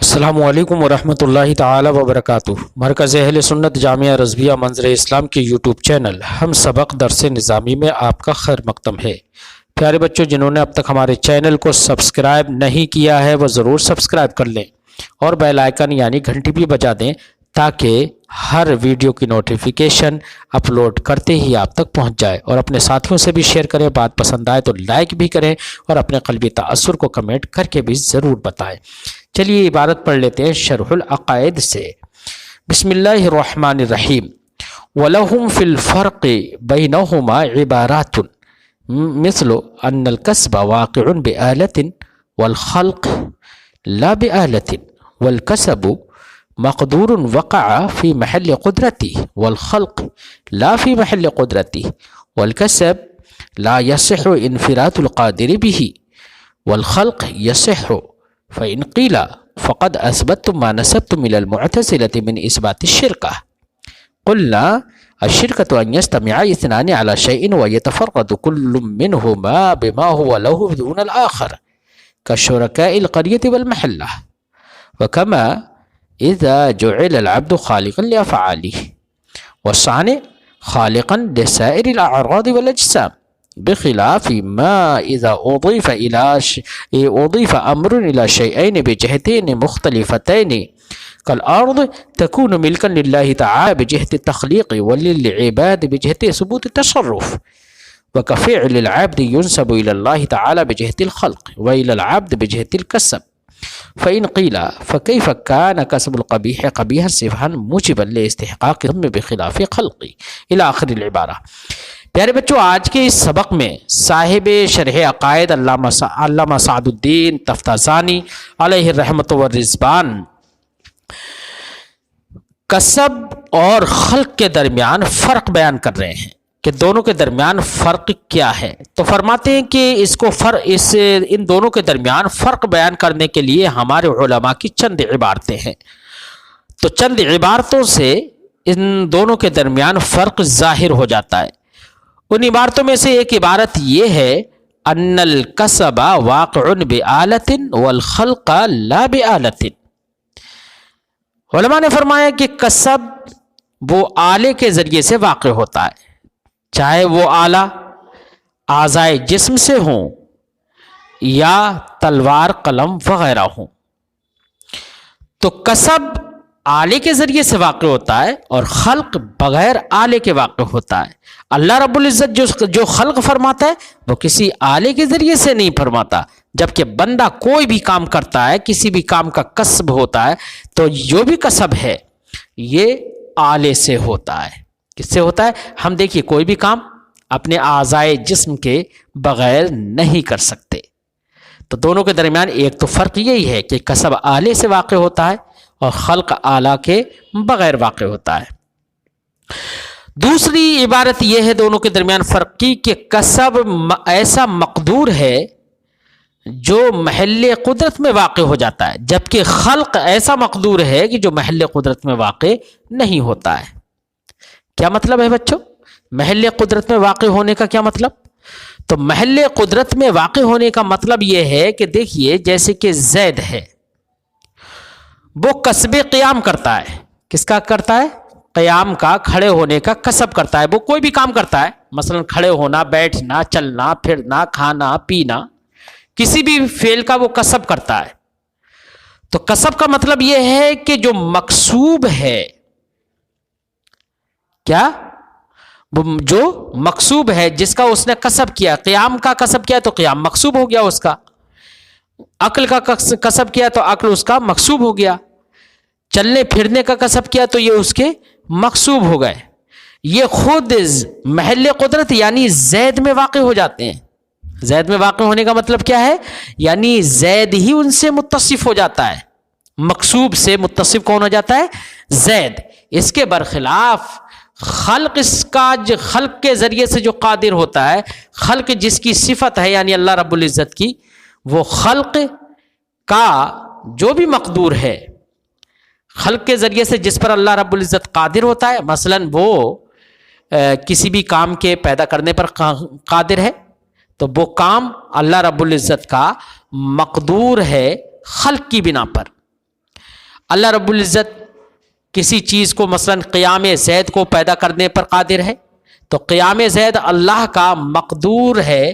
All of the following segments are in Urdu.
السلام علیکم ورحمۃ اللہ تعالی وبرکاتہ۔ مرکز اہل سنت جامعہ رضویہ منظر اسلام کے یوٹیوب چینل ہم سبق درس نظامی میں آپ کا خیر مقدم ہے۔ پیارے بچوں، جنہوں نے اب تک ہمارے چینل کو سبسکرائب نہیں کیا ہے وہ ضرور سبسکرائب کر لیں اور بیل آئیکن یعنی گھنٹی بھی بجا دیں تاکہ ہر ویڈیو کی نوٹیفیکیشن اپلوڈ کرتے ہی آپ تک پہنچ جائے، اور اپنے ساتھیوں سے بھی شیئر کریں۔ بات پسند آئے تو لائک بھی کریں اور اپنے قلبی تاثر کو کمنٹ کر کے بھی ضرور بتائیں۔ چلیے عبارت پڑھ لیتے ہیں شرح العقائد سے۔ بسم اللہ الرحمن الرحیم۔ وَلَهُمْ فِي الْفَرْقِ بَيْنَهُمَا عِبَارَاتٌ مِثْلُ أَنَّ الْكَسْبَ وَاقِعٌ بِآلَةٍ وَالْخَلْقِ لَا بِآلَةٍ وَالْكَسْبُ مقدور وقع في محل قدرته والخلق لا في محل قدرته والكسب لا يصح انفراد القادر به والخلق يصح فإن قيل فقد أثبتم ما نسبتم إلى المعتزلة من إثبات الشركة قلنا الشركة أن يجتمع اثنان على شيء ويتفرد كل منهما بما هو له دون الآخر كشركاء القرية والمحلة وكما إذا جعل العبد خالقا لأفعاله والصانع خالقا لسائر الأعراض والأجسام بخلاف ما إذا أضيف أمر إلى شيئين بجهتين مختلفتين كالأرض تكون ملكا لله تعالى بجهة التخليق وللعباد بجهة ثبوت التصرف وكفعل العبد ينسب إلى الله تعالى بجهة الخلق وإلى العبد بجهة الكسب فإن قيل فكيف كان كسب القبيح قبيحا صفحا موجبا لاستحقاق الذم بخلاف خلقه إلى آخر العبارہ۔ پیارے بچوں، آج کے اس سبق میں صاحب شرح عقائد علامہ سعد الدین تفتازانی علیہ الرحمۃ والرضوان کسب اور خلق کے درمیان فرق بیان کر رہے ہیں کہ دونوں کے درمیان فرق کیا ہے۔ تو فرماتے ہیں کہ ان دونوں کے درمیان فرق بیان کرنے کے لیے ہمارے علماء کی چند عبارتیں ہیں۔ تو چند عبارتوں سے ان دونوں کے درمیان فرق ظاہر ہو جاتا ہے۔ ان عبارتوں میں سے ایک عبارت یہ ہے ان الکسب واقع بآلۃ والخلق لا بآلۃ۔ علماء نے فرمایا کہ کسب وہ آلے کے ذریعے سے واقع ہوتا ہے، چاہے وہ آلہ اعضائے جسم سے ہوں یا تلوار قلم وغیرہ ہوں۔ تو کسب آلے کے ذریعے سے واقع ہوتا ہے اور خلق بغیر آلے کے واقع ہوتا ہے۔ اللہ رب العزت جو خلق فرماتا ہے وہ کسی آلے کے ذریعے سے نہیں فرماتا، جبکہ بندہ کوئی بھی کام کرتا ہے، کسی بھی کام کا کسب ہوتا ہے تو جو بھی کسب ہے یہ آلے سے ہوتا ہے۔ کس سے ہوتا ہے؟ ہم دیکھیے کوئی بھی کام اپنے اعضائے جسم کے بغیر نہیں کر سکتے۔ تو دونوں کے درمیان ایک تو فرق یہی ہے کہ کسب آلے سے واقع ہوتا ہے اور خلق آلہ کے بغیر واقع ہوتا ہے۔ دوسری عبارت یہ ہے دونوں کے درمیان فرق کی کہ کسب ایسا مقدور ہے جو محل قدرت میں واقع ہو جاتا ہے، جبکہ خلق ایسا مقدور ہے کہ جو محل قدرت میں واقع نہیں ہوتا ہے۔ کیا مطلب ہے بچوں؟ محل قدرت میں واقع ہونے کا کیا مطلب؟ تو محل قدرت میں واقع ہونے کا مطلب یہ ہے کہ دیکھیے جیسے کہ زید ہے، وہ کسب قیام کرتا ہے۔ کس کا کرتا ہے؟ قیام کا، کھڑے ہونے کا کسب کرتا ہے۔ وہ کوئی بھی کام کرتا ہے، مثلا کھڑے ہونا، بیٹھنا، چلنا پھرنا، کھانا پینا، کسی بھی فعل کا وہ کسب کرتا ہے۔ تو کسب کا مطلب یہ ہے کہ جو مکسوب ہے، کیا؟ جو مکسوب ہے، جس کا اس نے کسب کیا، قیام کا کسب کیا تو قیام مکسوب ہو گیا اس کا، عقل کا کسب کیا تو عقل اس کا مکسوب ہو گیا، چلنے پھرنے کا کسب کیا تو یہ اس کے مکسوب ہو گئے۔ یہ خود محل قدرت یعنی زید میں واقع ہو جاتے ہیں۔ زید میں واقع ہونے کا مطلب کیا ہے؟ یعنی زید ہی ان سے متصف ہو جاتا ہے۔ مکسوب سے متصف کون ہو جاتا ہے؟ زید۔ اس کے برخلاف خلق خلق کے ذریعے سے جو قادر ہوتا ہے، خلق جس کی صفت ہے یعنی اللہ رب العزت کی، وہ خلق کا جو بھی مقدور ہے، خلق کے ذریعے سے جس پر اللہ رب العزت قادر ہوتا ہے، مثلا وہ کسی بھی کام کے پیدا کرنے پر قادر ہے تو وہ کام اللہ رب العزت کا مقدور ہے خلق کی بنا پر، اللہ رب العزت کسی چیز کو مثلاً قیام زید کو پیدا کرنے پر قادر ہے، تو قیام زید اللہ کا مقدور ہے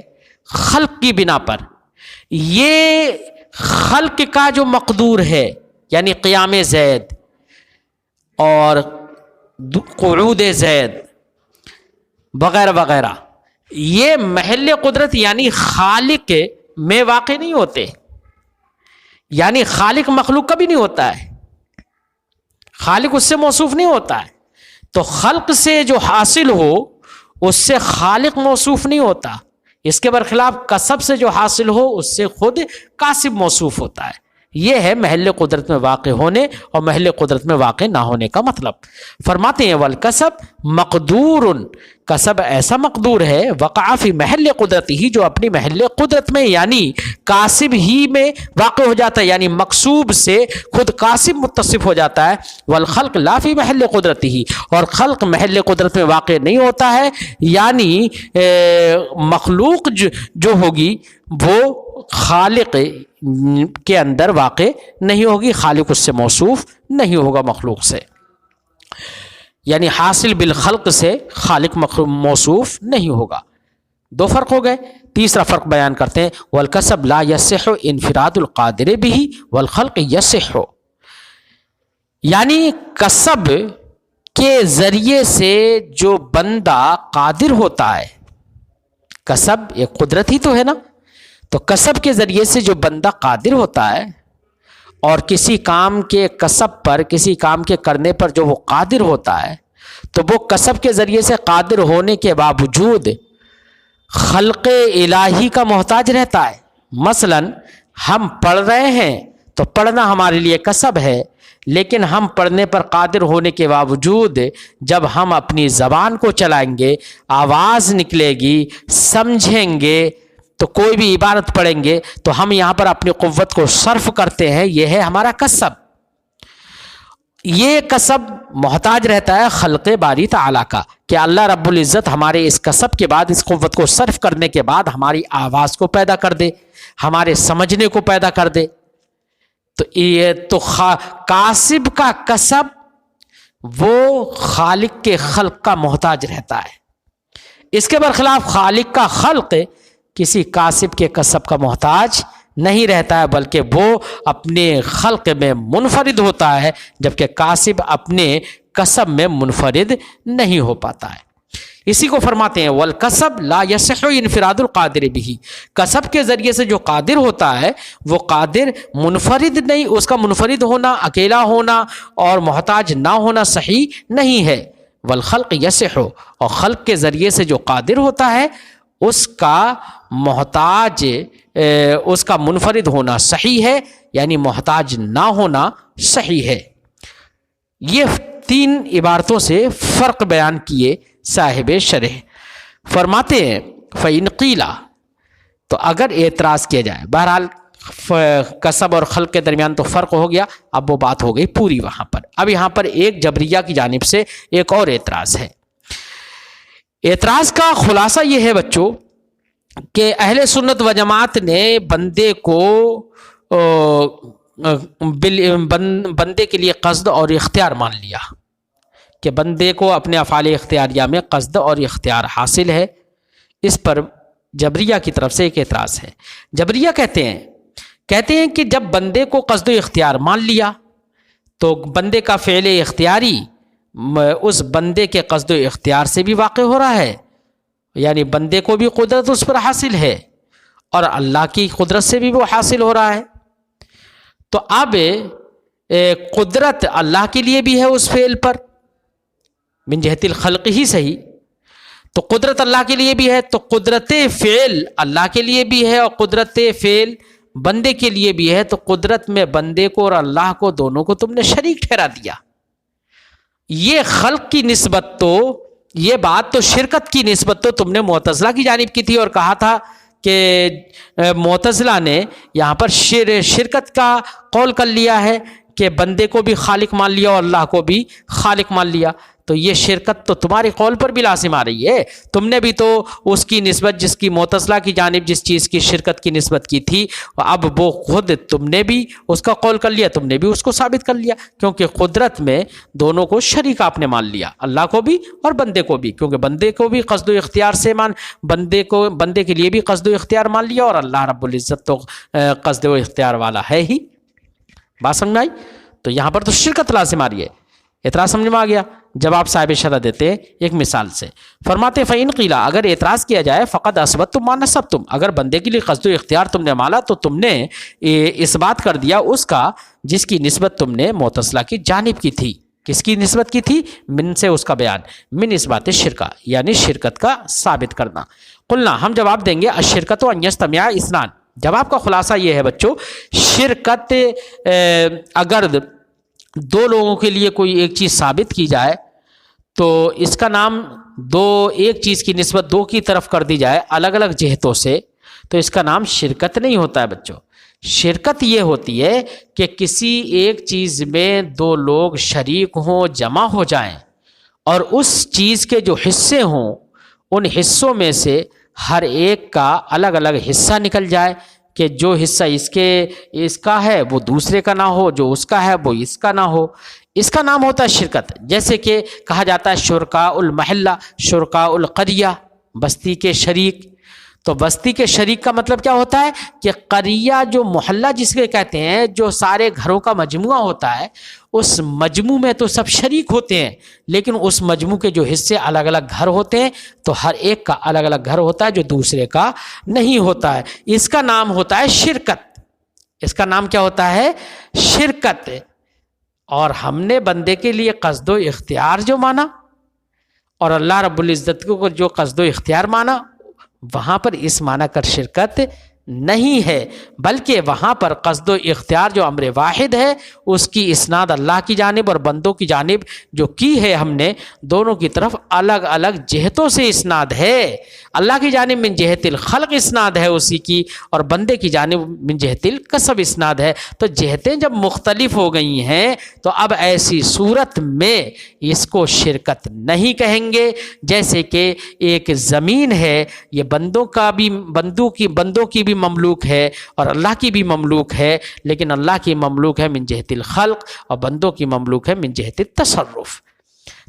خلق کی بنا پر. یہ خلق کا جو مقدور ہے یعنی قیام زید اور قعود زید وغیرہ وغیرہ، یہ محل قدرت یعنی خالق میں واقع نہیں ہوتے، یعنی خالق مخلوق کا بھی نہیں ہوتا ہے، خالق اس سے موصوف نہیں ہوتا ہے. تو خلق سے جو حاصل ہو اس سے خالق موصوف نہیں ہوتا. اس کے برخلاف کسب سے جو حاصل ہو اس سے خود کاسب موصوف ہوتا ہے. یہ ہے محل قدرت میں واقع ہونے اور محل قدرت میں واقع نہ ہونے کا مطلب. فرماتے ہیں والکسب مقدور، کسب ایسا مقدور ہے وقع فی محل قدرت ہی، جو اپنی محل قدرت میں یعنی کاسب ہی میں واقع ہو جاتا ہے، یعنی مقصوب سے خود کاسب متصف ہو جاتا ہے. والخلق لا فی محل قدرت ہی، اور خلق محل قدرت میں واقع نہیں ہوتا ہے، یعنی مخلوق جو ہوگی وہ خالق کے اندر واقع نہیں ہوگی، خالق اس سے موصوف نہیں ہوگا مخلوق سے، یعنی حاصل بالخلق سے خالق موصوف نہیں ہوگا. دو فرق ہو گئے. تیسرا فرق بیان کرتے ہیں والکسب لا یصح انفراد القادر به والخلق یصح، یعنی کسب کے ذریعے سے جو بندہ قادر ہوتا ہے، کسب ایک قدرت ہی تو ہے نا، تو کسب کے ذریعے سے جو بندہ قادر ہوتا ہے اور کسی کام کے کسب پر، کسی کام کے کرنے پر جو وہ قادر ہوتا ہے، تو وہ کسب کے ذریعے سے قادر ہونے کے باوجود خلق الہی کا محتاج رہتا ہے. مثلا ہم پڑھ رہے ہیں تو پڑھنا ہمارے لیے کسب ہے، لیکن ہم پڑھنے پر قادر ہونے کے باوجود جب ہم اپنی زبان کو چلائیں گے، آواز نکلے گی، سمجھیں گے، تو کوئی بھی عبارت پڑھیں گے تو ہم یہاں پر اپنی قوت کو صرف کرتے ہیں، یہ ہے ہمارا کسب. یہ کسب محتاج رہتا ہے خلق باری تعالیٰ کا کہ اللہ رب العزت ہمارے اس کسب کے بعد، اس قوت کو صرف کرنے کے بعد ہماری آواز کو پیدا کر دے، ہمارے سمجھنے کو پیدا کر دے. تو یہ تو کاسب کا کسب وہ خالق کے خلق کا محتاج رہتا ہے. اس کے برخلاف خالق کا خلق کسی کاسب کے کسب کا محتاج نہیں رہتا ہے، بلکہ وہ اپنے خلق میں منفرد ہوتا ہے، جبکہ کاسب اپنے کسب میں منفرد نہیں ہو پاتا ہے. اسی کو فرماتے ہیں والکسب لا یصح انفراد القادر به، کسب کے ذریعے سے جو قادر ہوتا ہے وہ قادر منفرد نہیں، اس کا منفرد ہونا، اکیلا ہونا اور محتاج نہ ہونا صحیح نہیں ہے. والخلق یصح، اور خلق کے ذریعے سے جو قادر ہوتا ہے اس کا محتاج، اس کا منفرد ہونا صحیح ہے، یعنی محتاج نہ ہونا صحیح ہے. یہ تین عبارتوں سے فرق بیان کیے صاحب شرح. فرماتے ہیں فَإِنْ قِيلَ، تو اگر اعتراض کیا جائے، بہرحال کسب اور خلق کے درمیان تو فرق ہو گیا، اب وہ بات ہو گئی پوری وہاں پر. اب یہاں پر ایک جبریہ کی جانب سے ایک اور اعتراض ہے. اعتراض کا خلاصہ یہ ہے بچوں کہ اہل سنت و جماعت نے بندے کو بندے کے لیے قصد اور اختیار مان لیا، کہ بندے کو اپنے افعال اختیاریہ میں قصد اور اختیار حاصل ہے. اس پر جبریہ کی طرف سے ایک اعتراض ہے. جبریہ کہتے ہیں کہ جب بندے کو قصد و اختیار مان لیا تو بندے کا فعل اختیاری اس بندے کے قصد و اختیار سے بھی واقع ہو رہا ہے، یعنی بندے کو بھی قدرت اس پر حاصل ہے اور اللہ کی قدرت سے بھی وہ حاصل ہو رہا ہے. تو اب قدرت اللہ کے لیے بھی ہے اس فعل پر، من جہت الخلق ہی صحیح، تو قدرت اللہ کے لیے بھی ہے، تو قدرت فعل اللہ کے لیے بھی ہے اور قدرت فعل بندے کے لیے بھی ہے. تو قدرت میں بندے کو اور اللہ کو دونوں کو تم نے شریک ٹھہرا دیا. یہ خلق کی نسبت تو، یہ بات تو شرکت کی نسبت تو تم نے معتزلہ کی جانب کی تھی اور کہا تھا کہ معتزلہ نے یہاں پر شرکت کا قول کر لیا ہے کہ بندے کو بھی خالق مان لیا اور اللہ کو بھی خالق مان لیا. تو یہ شرکت تو تمہارے قول پر بھی لازم آ رہی ہے. تم نے بھی تو اس کی نسبت جس کی معتزلہ کی جانب جس چیز کی شرکت کی نسبت کی تھی، اب وہ خود تم نے بھی اس کا قول کر لیا، تم نے بھی اس کو ثابت کر لیا، کیونکہ قدرت میں دونوں کو شریک آپ نے مان لیا، اللہ کو بھی اور بندے کو بھی، کیونکہ بندے کو بھی قصد و اختیار سے بندے کے لیے بھی قصد و اختیار مان لیا، اور اللہ رب العزت تو قصد و اختیار والا ہے ہی. بات سمجھ میں آئی؟ تو یہاں پر تو شرکت لازم آ رہی ہے. اعتراض سمجھ میں آ گیا؟ جب آپ صاحب شرح دیتے ہیں ایک مثال سے، فرماتے فَإِنْ قِيلَ، اگر اعتراض کیا جائے فَقَدْ أَثْبَتْتُمْ مَا نَسَبْتُمْ، اگر بندے کے لیے قصد و اختیار تم نے مانا تو تم نے اس بات کر دیا اس کا جس کی نسبت تم نے معتزلہ کی جانب کی تھی. کس کی نسبت کی تھی؟ من سے اس کا بیان، من اثبات شرکہ، یعنی شرکت کا ثابت کرنا. قلنا، ہم جواب دیں گے الشرکۃ ان یجتمع اثنان. جواب کا خلاصہ یہ ہے بچوں، شرکت اگر دو لوگوں کے لیے کوئی ایک چیز ثابت کی جائے تو اس کا نام ایک چیز کی نسبت دو کی طرف کر دی جائے الگ الگ جہتوں سے، تو اس کا نام شرکت نہیں ہوتا ہے بچوں. شرکت یہ ہوتی ہے کہ کسی ایک چیز میں دو لوگ شریک ہوں، جمع ہو جائیں، اور اس چیز کے جو حصے ہوں ان حصوں میں سے ہر ایک کا الگ الگ حصہ نکل جائے، کہ جو حصہ اس کا ہے وہ دوسرے کا نہ ہو، جو اس کا ہے وہ اس کا نہ ہو. اس کا نام ہوتا ہے شرکت. جیسے کہ کہا جاتا ہے شرکاء المحلہ، شرکاء القریہ، بستی کے شریک. تو بستی کے شریک کا مطلب کیا ہوتا ہے کہ قریہ جو محلہ جس کے کہتے ہیں، جو سارے گھروں کا مجموعہ ہوتا ہے، اس مجموع میں تو سب شریک ہوتے ہیں، لیکن اس مجموع کے جو حصے الگ الگ گھر ہوتے ہیں تو ہر ایک کا الگ الگ گھر ہوتا ہے جو دوسرے کا نہیں ہوتا ہے. اس کا نام ہوتا ہے شرکت. اس کا نام کیا ہوتا ہے؟ شرکت. اور ہم نے بندے کے لیے قصد و اختیار جو مانا اور اللہ رب العزت کو جو قصد و اختیار مانا، وہاں پر اس معنی کر شرکت نہیں ہے، بلکہ وہاں پر قصد و اختیار جو امر واحد ہے اس کی اسناد اللہ کی جانب اور بندوں کی جانب جو کی ہے ہم نے، دونوں کی طرف الگ الگ جہتوں سے اسناد ہے. اللہ کی جانب من جہت الخلق اسناد ہے اسی کی، اور بندے کی جانب من جہت الکسب اسناد ہے. تو جہتیں جب مختلف ہو گئی ہیں تو اب ایسی صورت میں اس کو شرکت نہیں کہیں گے. جیسے کہ ایک زمین ہے، یہ بندوں کی بھی مملوک ہے اور اللہ کی بھی مملوک ہے، لیکن اللہ کی مملوک ہے من جہت الخلق اور بندوں کی مملوک ہے من جہت التصرف.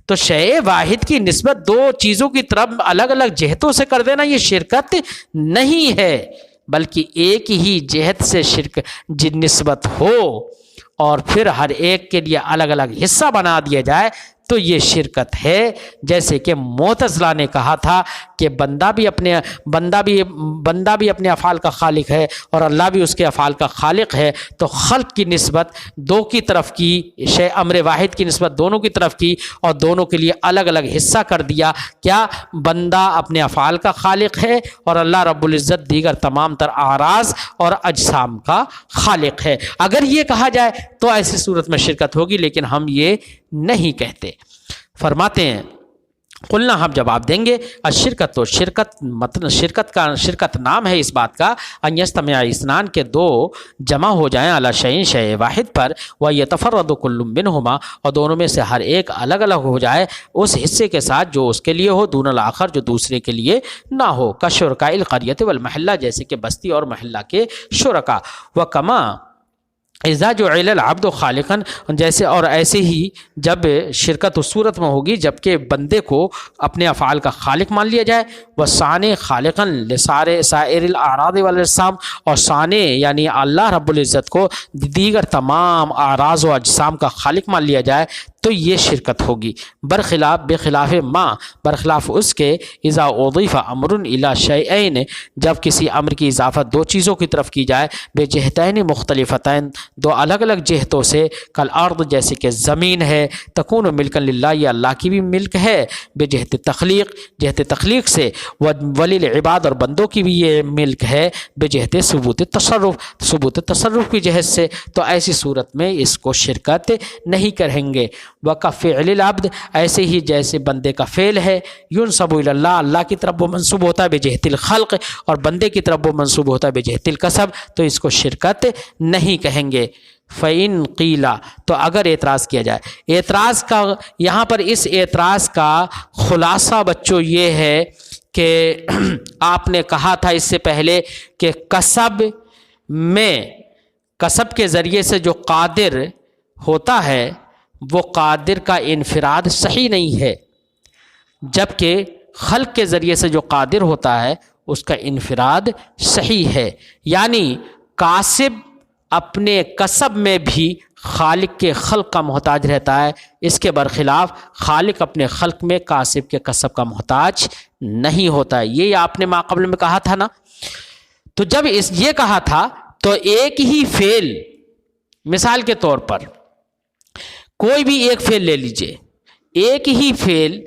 تو شے واحد کی نسبت دو چیزوں کی طرف الگ الگ جہتوں سے کر دینا یہ شرکت نہیں ہے، بلکہ ایک ہی جہت سے نسبت ہو اور پھر ہر ایک کے لیے الگ الگ حصہ بنا دیا جائے تو یہ شرکت ہے. جیسے کہ معتزلہ نے کہا تھا کہ بندہ بھی اپنے افعال کا خالق ہے اور اللہ بھی اس کے افعال کا خالق ہے، تو خلق کی نسبت دو کی طرف کی، شے امر واحد کی نسبت دونوں کی طرف کی اور دونوں کے لیے الگ الگ حصہ کر دیا. کیا؟ بندہ اپنے افعال کا خالق ہے اور اللہ رب العزت دیگر تمام تر اعراض اور اجسام کا خالق ہے. اگر یہ کہا جائے تو ایسی صورت میں شرکت ہوگی، لیکن ہم یہ نہیں کہتے. فرماتے ہیں قلنا، ہم جواب دیں گے الشرکت، تو شرکت نام ہے اس بات کا ان یجتمع اثنان کے دو جمع ہو جائیں علی شیء شے واحد پر، ویتفرد کل منہما، اور دونوں میں سے ہر ایک الگ الگ ہو جائے اس حصے کے ساتھ جو اس کے لیے ہو، دون الاخر جو دوسرے کے لیے نہ ہو. کشرکاء القریۃ والمحلہ، جیسے کہ بستی اور محلہ کے شرکا. وکما اذا جعل العبد خالقا، جیسے اور ایسے ہی جب شرکت اس صورت میں ہوگی جبکہ بندے کو اپنے افعال کا خالق مان لیا جائے، وصانع خالقا لسائر الاعراض والاجسام، اور صانع یعنی اللہ رب العزت کو دیگر تمام اعراض و اجسام کا خالق مان لیا جائے تو یہ شرکت ہوگی. بخلاف اس کے اذا اضیف امر الی شیئین، جب کسی امر کی اضافت دو چیزوں کی طرف کی جائے، بجہتین مختلفتین، دو الگ الگ جہتوں سے، کالارض جیسے کہ زمین ہے، تکون ملکا للہ، یہ اللہ کی بھی ملک ہے، بجہت تخلیق، جہت تخلیق سے، وللعباد، اور بندوں کی بھی یہ ملک ہے، بجہت ثبوت تصرف کی جہت سے. تو ایسی صورت میں اس کو شرکت نہیں کریں گے. وَكَفِعْلِ الْعَبْدِ، ایسے ہی جیسے بندے کا فعل ہے، يُنْسَبُ إِلَى اللَّهِ، اللہ کی طرف وہ منسوب ہوتا ہے بجہت الخلق، اور بندے کی طرف وہ منسوب ہوتا ہے بجہت الکسب، تو اس کو شرکت نہیں کہیں گے۔ فَإِن قِيلَ، تو اگر اعتراض کیا جائے، اعتراض کا یہاں پر اس اعتراض کا خلاصہ بچوں یہ ہے کہ آپ نے کہا تھا اس سے پہلے کہ کسب میں، کسب کے ذریعے سے جو قادر ہوتا ہے وہ قادر کا انفراد صحیح نہیں ہے، جبکہ خلق کے ذریعے سے جو قادر ہوتا ہے اس کا انفراد صحیح ہے، یعنی کاسب اپنے کسب میں بھی خالق کے خلق کا محتاج رہتا ہے، اس کے برخلاف خالق اپنے خلق میں کاسب کے کسب کا محتاج نہیں ہوتا ہے۔ یہ آپ نے ماقبل میں کہا تھا نا۔ تو جب یہ کہا تھا تو ایک ہی فعل، مثال کے طور پر کوئی بھی ایک فعل لے لیجئے، ایک ہی فعل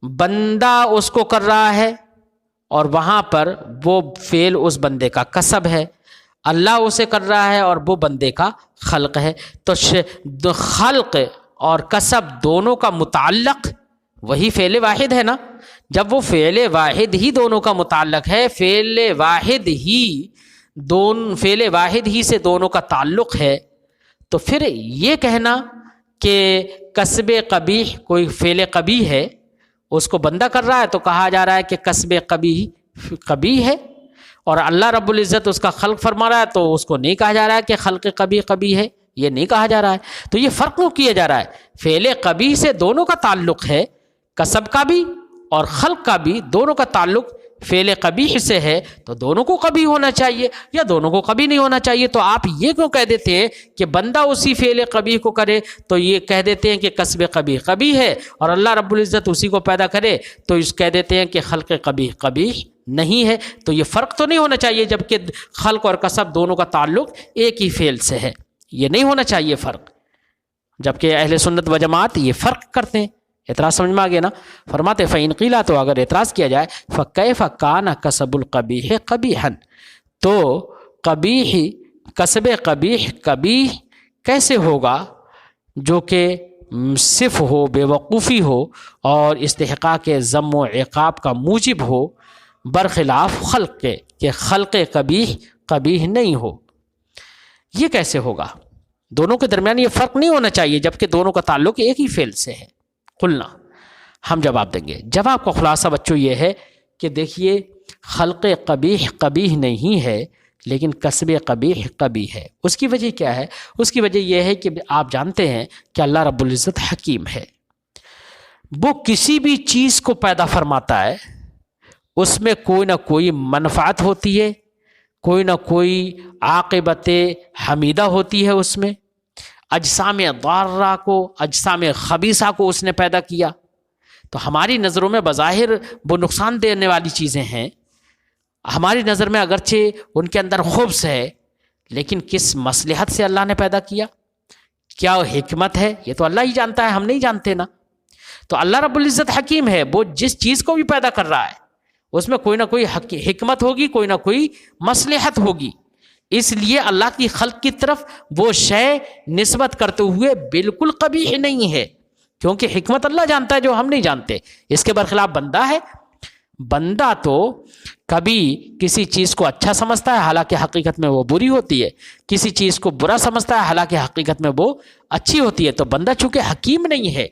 بندہ اس کو کر رہا ہے اور وہاں پر وہ فعل اس بندے کا کسب ہے، اللہ اسے کر رہا ہے اور وہ بندے کا خلق ہے، تو خلق اور کسب دونوں کا متعلق وہی فعل واحد ہے نا۔ جب وہ فعل واحد ہی دونوں کا متعلق ہے، فعل واحد ہی سے دونوں کا تعلق ہے، تو پھر یہ کہنا کہ کسب قبیح، کوئی فعل قبیح ہے اس کو بندہ کر رہا ہے تو کہا جا رہا ہے کہ کسب قبیح ہے، اور اللہ رب العزت اس کا خلق فرما رہا ہے تو اس کو نہیں کہا جا رہا ہے کہ خلق قبیح ہے، یہ نہیں کہا جا رہا ہے۔ تو یہ فرق کیوں کیا جا رہا ہے؟ فعل قبیح سے دونوں کا تعلق ہے، کسب کا بھی اور خلق کا بھی، دونوں کا تعلق فعل قبیح سے ہے، تو دونوں کو قبیح ہونا چاہیے یا دونوں کو قبیح نہیں ہونا چاہیے۔ تو آپ یہ کیوں کہہ دیتے ہیں کہ بندہ اسی فعل قبیح کو کرے تو یہ کہہ دیتے ہیں کہ کسب قبیح ہے، اور اللہ رب العزت اسی کو پیدا کرے تو اس کہہ دیتے ہیں کہ خلق قبیح نہیں ہے۔ تو یہ فرق تو نہیں ہونا چاہیے، جبکہ خلق اور کسب دونوں کا تعلق ایک ہی فعل سے ہے، یہ نہیں ہونا چاہیے فرق، جبکہ اہل سنت و جماعت یہ فرق کرتے ہیں۔ اعتراض سمجھ میں آ گیا نا؟ فرماتے فَإِن قِيلَ، تو اگر اعتراض کیا جائے فَكَيْفَ كَانَ كَسْبُ الْقَبِيحِ قَبِيحًا، تو کسب قبیح کیسے ہوگا جو کہ صف ہو، بے وقوفی ہو اور استحقاق ذم و عقاب کا موجب ہو، برخلاف خلق کے کہ خلق قبیح نہیں ہو؟ یہ کیسے ہوگا؟ دونوں کے درمیان یہ فرق نہیں ہونا چاہیے، جبکہ دونوں کا تعلق ایک ہی فعل سے ہے۔ قلنا، ہم جواب دیں گے۔ جواب کا خلاصہ بچوں یہ ہے کہ دیکھیے، خلق قبیح نہیں ہے، لیکن کسب قبیح ہے۔ اس کی وجہ کیا ہے؟ اس کی وجہ یہ ہے کہ آپ جانتے ہیں کہ اللہ رب العزت حکیم ہے، وہ کسی بھی چیز کو پیدا فرماتا ہے، اس میں کوئی نہ کوئی منفعت ہوتی ہے، کوئی نہ کوئی عاقبت حمیدہ ہوتی ہے، اس میں اجسام ضارہ کو، اجسام خبیثہ کو اس نے پیدا کیا، تو ہماری نظروں میں بظاہر وہ نقصان دینے والی چیزیں ہیں، ہماری نظر میں اگرچہ ان کے اندر خبث ہے، لیکن کس مصلحت سے اللہ نے پیدا کیا، کیا حکمت ہے، یہ تو اللہ ہی جانتا ہے، ہم نہیں جانتے نا۔ تو اللہ رب العزت حکیم ہے، وہ جس چیز کو بھی پیدا کر رہا ہے اس میں کوئی نہ کوئی حکمت ہوگی، کوئی نہ کوئی مصلحت ہوگی، اس لیے اللہ کی خلق کی طرف وہ شے نسبت کرتے ہوئے بالکل قبیح نہیں ہے، کیونکہ حکمت اللہ جانتا ہے جو ہم نہیں جانتے۔ اس کے برخلاف بندہ ہے، بندہ تو کبھی کسی چیز کو اچھا سمجھتا ہے حالانکہ حقیقت میں وہ بری ہوتی ہے، کسی چیز کو برا سمجھتا ہے حالانکہ حقیقت میں وہ اچھی ہوتی ہے۔ تو بندہ چونکہ حکیم نہیں ہے،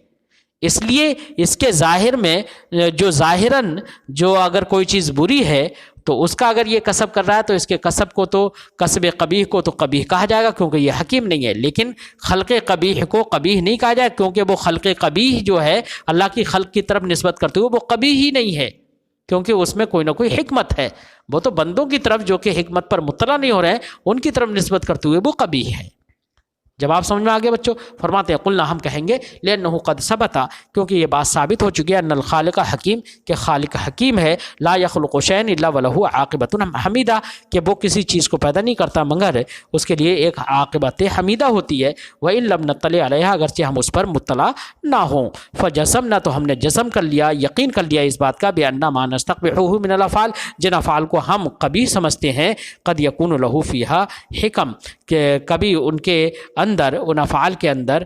اس لیے اس کے ظاہر میں جو ظاہراً جو اگر کوئی چیز بری ہے تو اس کا اگر یہ کسب کر رہا ہے تو اس کے کسب کو تو کسب قبیح کو تو قبیح کہا جائے گا کیونکہ یہ حکیم نہیں ہے، لیکن خلق قبیح کو قبیح نہیں کہا جائے کیونکہ وہ خلق قبیح جو ہے اللہ کی خلق کی طرف نسبت کرتے ہوئے وہ قبیح ہی نہیں ہے، کیونکہ اس میں کوئی نہ کوئی حکمت ہے، وہ تو بندوں کی طرف جو کہ حکمت پر مطلع نہیں ہو رہے ہیں ان کی طرف نسبت کرتے ہوئے وہ قبیح ہے۔ جواب سمجھ میں آ گیا بچوں؟ فرماتے ہیں قلنا، ہم کہیں گے لأنه قد ثبت، کیونکہ یہ بات ثابت ہو چکی ہے، ان الخالق حکیم، کہ خالق حکیم ہے، لا يخلق شيئا الا وله عاقبۃ حمیدہ، کہ وہ کسی چیز کو پیدا نہیں کرتا مگر اس کے لیے ایک عاقبت حمیدہ ہوتی ہے، وإن لم نطلع علیہا، اگرچہ ہم اس پر مطلع نہ ہوں، فجزمنا، تو ہم نے جزم کر لیا، یقین کر لیا اس بات کا، بأن ما نستقبحه من الافعال، جن افعال کو ہم قبیح سمجھتے ہیں، قد يكون له فيها حکم، کہ کبھی ان کے اندر، ان افعال کے اندر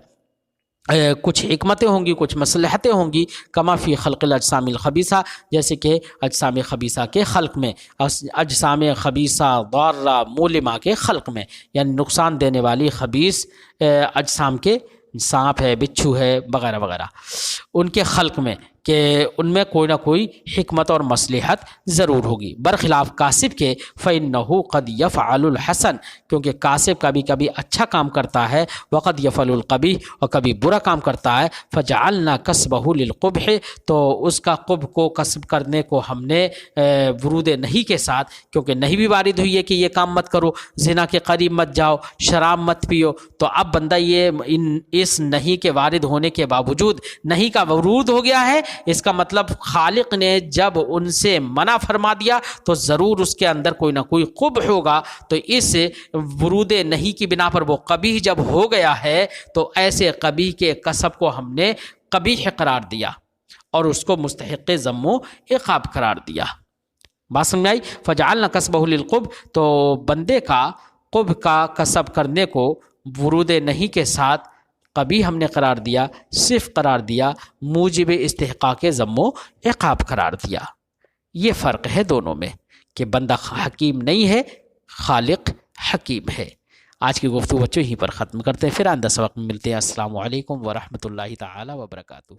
کچھ حکمتیں ہوں گی، کچھ مصلحتیں ہوں گی، کما فی خلق الاجسام الخبیثہ، جیسے کہ اجسام خبیثہ کے خلق میں، اجسام خبیثہ ضارہ مولمہ کے خلق میں، یعنی نقصان دینے والی خبیث اجسام کے، سانپ ہے، بچھو ہے، وغیرہ وغیرہ، ان کے خلق میں، کہ ان میں کوئی نہ کوئی حکمت اور مصلحت ضرور ہوگی، برخلاف کاسب کے فَإِنَّهُ قَدْ يَفْعَلُ الْحَسَنَ، کیونکہ کاسب کبھی کبھی اچھا کام کرتا ہے، وقد يفعل القبیح، اور کبھی برا کام کرتا ہے، فجعلنا کسبہ للقبح، تو اس کا قبح کو کسب کرنے کو ہم نے ورود نہیں کے ساتھ، کیونکہ نہیں بھی وارد ہوئی ہے کہ یہ کام مت کرو، زنا کے قریب مت جاؤ، شراب مت پیو، تو اب بندہ یہ اس نہیں کے وارد ہونے کے باوجود نہیں کا ورود ہو گیا ہے، اس کا مطلب خالق نے جب ان سے منع فرما دیا تو ضرور اس کے اندر کوئی نہ کوئی قبح ہوگا، تو اس ورود نہیں کی بنا پر وہ قبیح جب ہو گیا ہے تو ایسے قبیح کے کسب کو ہم نے قبیح قرار دیا اور اس کو مستحق ذم و عقاب قرار دیا۔ بات سمجھ آئی؟ فجعلنا کسبہ للقبح، تو بندے کا قبح کا کسب کرنے کو ورود نہیں کے ساتھ قبیح ہم نے قرار دیا، صرف قرار دیا، موجب استحقاق ذم و عقاب قرار دیا۔ یہ فرق ہے دونوں میں، کہ بندہ حکیم نہیں ہے، خالق حکیم ہے۔ آج کی گفتگو بچوں ہی پر ختم کرتے ہیں، پھر آئندہ سبق میں ملتے ہیں۔ السلام علیکم ورحمۃ اللہ تعالی وبرکاتہ۔